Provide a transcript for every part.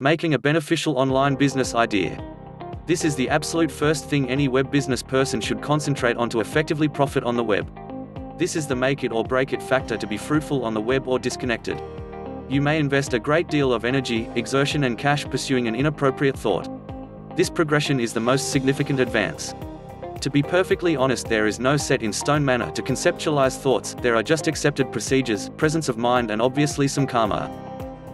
Making a beneficial online business idea. This is the absolute first thing any web business person should concentrate on to effectively profit on the web. This is the make it or break it factor to be fruitful on the web or disconnected. You may invest a great deal of energy, exertion and cash pursuing an inappropriate thought. This progression is the most significant advance. To be perfectly honest, there is no set in stone manner to conceptualize thoughts, there are just accepted procedures, presence of mind and obviously some karma.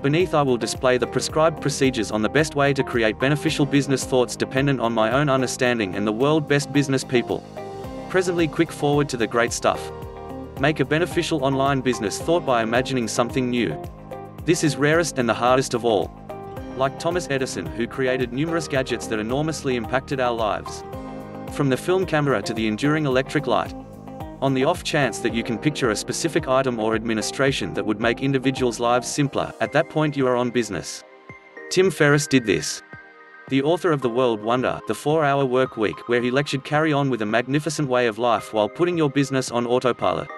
Beneath I will display the prescribed procedures on the best way to create beneficial business thoughts dependent on my own understanding and the world best business people. Presently quick forward to the great stuff. Make a beneficial online business thought by imagining something new. This is rarest and the hardest of all. Like Thomas Edison, who created numerous gadgets that enormously impacted our lives. From the film camera to the enduring electric light. On the off chance that you can picture a specific item or administration that would make individuals' lives simpler, at that point you are on business. Tim Ferriss did this. The author of The World Wonder, The 4-Hour Work Week, where he lectured carry on with a magnificent way of life while putting your business on autopilot.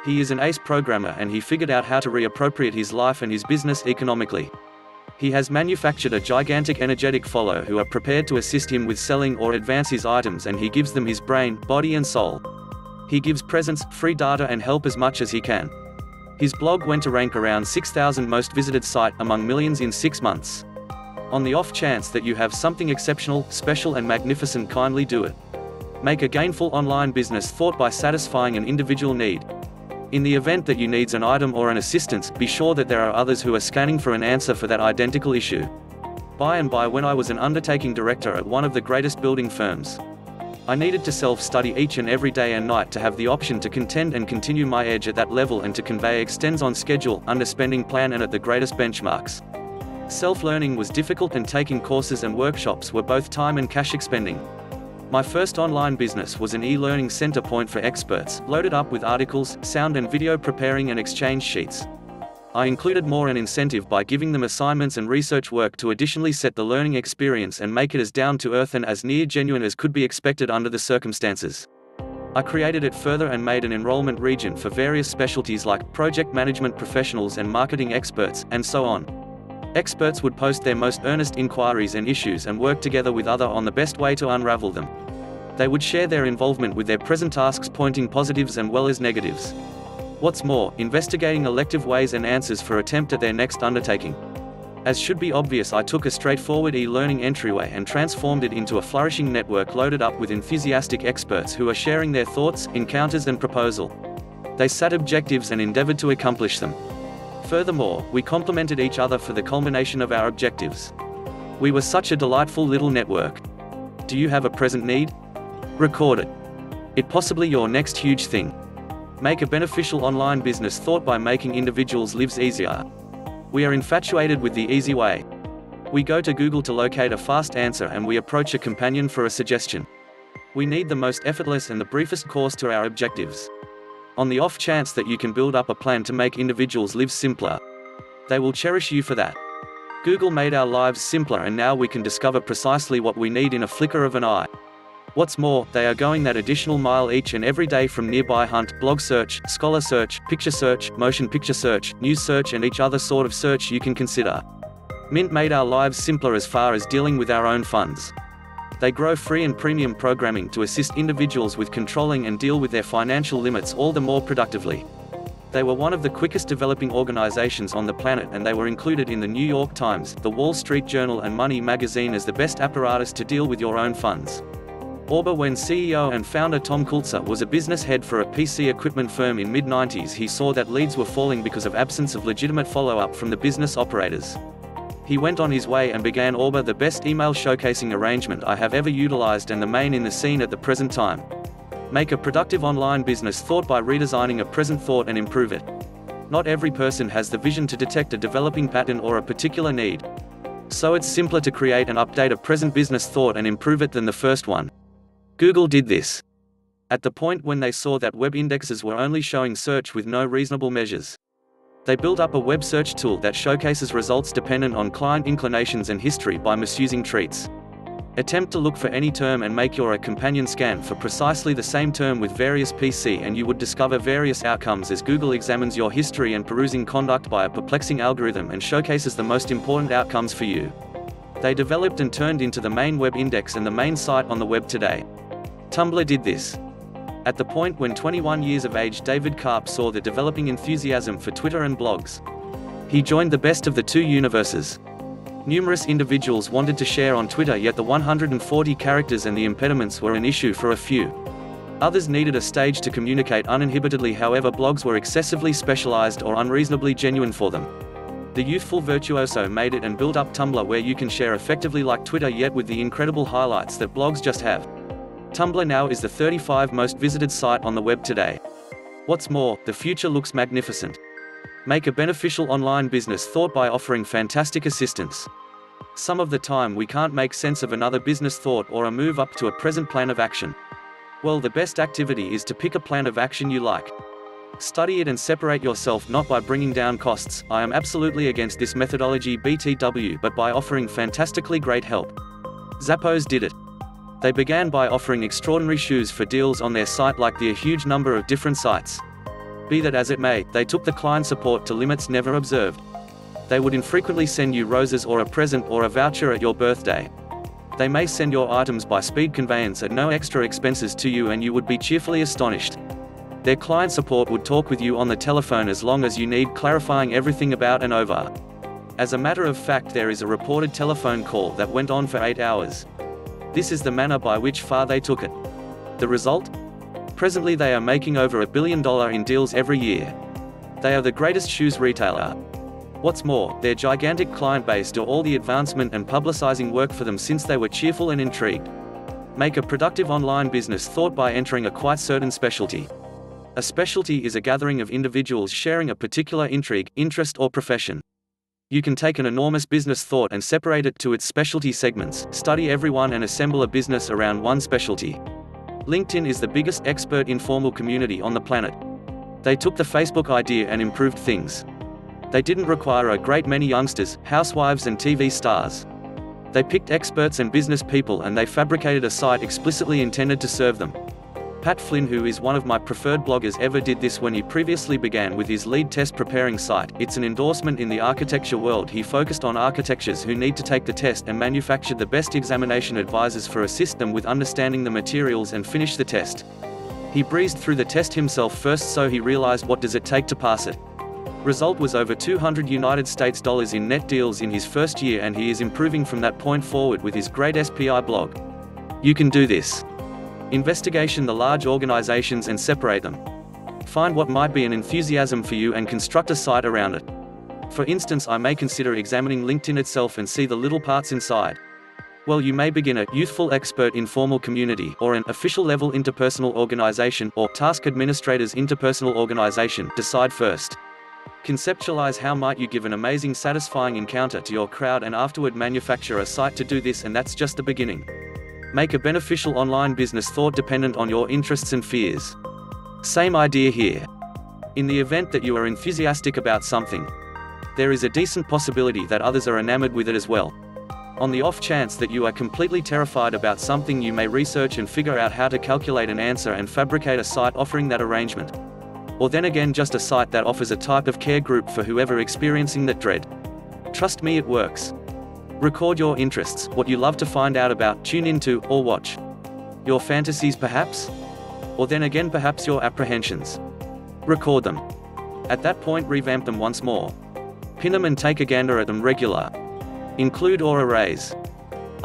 He is an ace programmer and he figured out how to reappropriate his life and his business economically. He has manufactured a gigantic energetic follow who are prepared to assist him with selling or advance his items, and he gives them his brain, body and soul. He gives presents, free data and help as much as he can. His blog went to rank around 6,000 most visited site among millions in 6 months. On the off chance that you have something exceptional, special and magnificent, kindly do it. Make a gainful online business thought by satisfying an individual need. In the event that you needs an item or an assistance, be sure that there are others who are scanning for an answer for that identical issue. By and by, when I was an undertaking director at one of the greatest building firms, I needed to self-study each and every day and night to have the option to contend and continue my edge at that level and to convey extends on schedule, underspending plan and at the greatest benchmarks. Self-learning was difficult and taking courses and workshops were both time and cash expending. My first online business was an e-learning center point for experts, loaded up with articles, sound and video preparing and exchange sheets. I included more an incentive by giving them assignments and research work to additionally set the learning experience and make it as down to earth and as near genuine as could be expected under the circumstances. I created it further and made an enrollment region for various specialties like project management professionals and marketing experts, and so on. Experts would post their most earnest inquiries and issues and work together with others on the best way to unravel them. They would share their involvement with their present tasks, pointing positives and well as negatives. What's more, investigating elective ways and answers for attempt at their next undertaking. As should be obvious, I took a straightforward e-learning entryway and transformed it into a flourishing network loaded up with enthusiastic experts who are sharing their thoughts, encounters and proposal. They set objectives and endeavored to accomplish them. Furthermore, we complemented each other for the culmination of our objectives. We were such a delightful little network. Do you have a present need? Record it. It possibly your next huge thing. Make a beneficial online business thought by making individuals' lives easier. We are infatuated with the easy way. We go to Google to locate a fast answer and we approach a companion for a suggestion. We need the most effortless and the briefest course to our objectives. On the off chance that you can build up a plan to make individuals live simpler, they will cherish you for that. Google made our lives simpler and now we can discover precisely what we need in a flicker of an eye. What's more, they are going that additional mile each and every day from nearby hunt, blog search, scholar search, picture search, motion picture search, news search and each other sort of search you can consider. Mint made our lives simpler as far as dealing with our own funds. They grow free and premium programming to assist individuals with controlling and deal with their financial limits all the more productively. They were one of the quickest developing organizations on the planet and they were included in the New York Times, the Wall Street Journal and Money magazine as the best apparatus to deal with your own funds. Orba. When CEO and founder Tom Kulzer was a business head for a PC equipment firm in mid-90s, he saw that leads were falling because of absence of legitimate follow-up from the business operators. He went on his way and began Orba, the best email showcasing arrangement I have ever utilized and the main in the scene at the present time. Make a productive online business thought by redesigning a present thought and improve it. Not every person has the vision to detect a developing pattern or a particular need. So it's simpler to create and update a present business thought and improve it than the first one. Google did this. At the point when they saw that web indexes were only showing search with no reasonable measures, they built up a web search tool that showcases results dependent on client inclinations and history by misusing treats. Attempt to look for any term and make your companion scan for precisely the same term with various PC, and you would discover various outcomes as Google examines your history and perusing conduct by a perplexing algorithm and showcases the most important outcomes for you. They developed and turned into the main web index and the main site on the web today. Tumblr did this. At the point when 21 years of age David Karp saw the developing enthusiasm for Twitter and blogs. He joined the best of the two universes. Numerous individuals wanted to share on Twitter, yet the 140 characters and the impediments were an issue for a few. Others needed a stage to communicate uninhibitedly, however blogs were excessively specialized or unreasonably genuine for them. The youthful virtuoso made it and built up Tumblr, where you can share effectively like Twitter yet with the incredible highlights that blogs just have. Tumblr now is the 35th most visited site on the web today. What's more, the future looks magnificent. Make a beneficial online business thought by offering fantastic assistance. Some of the time we can't make sense of another business thought or a move up to a present plan of action. Well, the best activity is to pick a plan of action you like. Study it and separate yourself, not by bringing down costs. I am absolutely against this methodology BTW, but by offering fantastically great help. Zappos did it. They began by offering extraordinary shoes for deals on their site like a huge number of different sites. Be that as it may, they took the client support to limits never observed. They would infrequently send you roses or a present or a voucher at your birthday. They may send your items by speed conveyance at no extra expenses to you, and you would be cheerfully astonished. Their client support would talk with you on the telephone as long as you need, clarifying everything about and over. As a matter of fact, there is a reported telephone call that went on for 8 hours. This is the manner by which far they took it. The result? Presently they are making over $1 billion in deals every year. They are the greatest shoes retailer. What's more, their gigantic client base do all the advancement and publicizing work for them since they were cheerful and intrigued. Make a productive online business thought by entering a quite certain specialty. A specialty is a gathering of individuals sharing a particular intrigue, interest or profession. You can take an enormous business thought and separate it to its specialty segments, study everyone and assemble a business around one specialty. LinkedIn is the biggest expert informal community on the planet. They took the Facebook idea and improved things. They didn't require a great many youngsters, housewives and TV stars. They picked experts and business people and they fabricated a site explicitly intended to serve them. Pat Flynn, who is one of my preferred bloggers ever, did this when he previously began with his lead test preparing site. It's an endorsement in the architecture world. He focused on architects who need to take the test and manufactured the best examination advisors for assist them with understanding the materials and finish the test. He breezed through the test himself first, so he realized what does it take to pass it. Result was over $200 United States in net deals in his first year, and he is improving from that point forward with his great SPI blog. You can do this. Investigation the large organizations and separate them. Find what might be an enthusiasm for you and construct a site around it. For instance, I may consider examining LinkedIn itself and see the little parts inside. Well, you may begin a youthful expert informal community, or an official level interpersonal organization, or task administrators interpersonal organization. Decide first. Conceptualize how might you give an amazing satisfying encounter to your crowd, and afterward manufacture a site to do this, and that's just the beginning. Make a beneficial online business thought dependent on your interests and fears. Same idea here. In the event that you are enthusiastic about something, there is a decent possibility that others are enamored with it as well. On the off chance that you are completely terrified about something, you may research and figure out how to calculate an answer and fabricate a site offering that arrangement. Or then again, just a site that offers a type of care group for whoever experiencing that dread. Trust me, it works. Record your interests, what you love to find out about, tune into, or watch. Your fantasies perhaps? Or then again perhaps your apprehensions. Record them. At that point revamp them once more. Pin them and take a gander at them regular. Include or erase.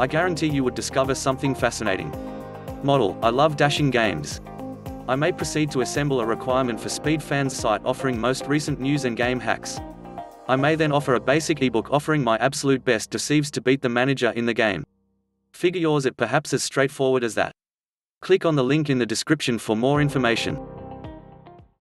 I guarantee you would discover something fascinating. Model, I love dashing games. I may proceed to assemble a requirement for SpeedFans site offering most recent news and game hacks. I may then offer a basic ebook offering my absolute best deceives to beat the manager in the game. Figure yours it perhaps as straightforward as that. Click on the link in the description for more information.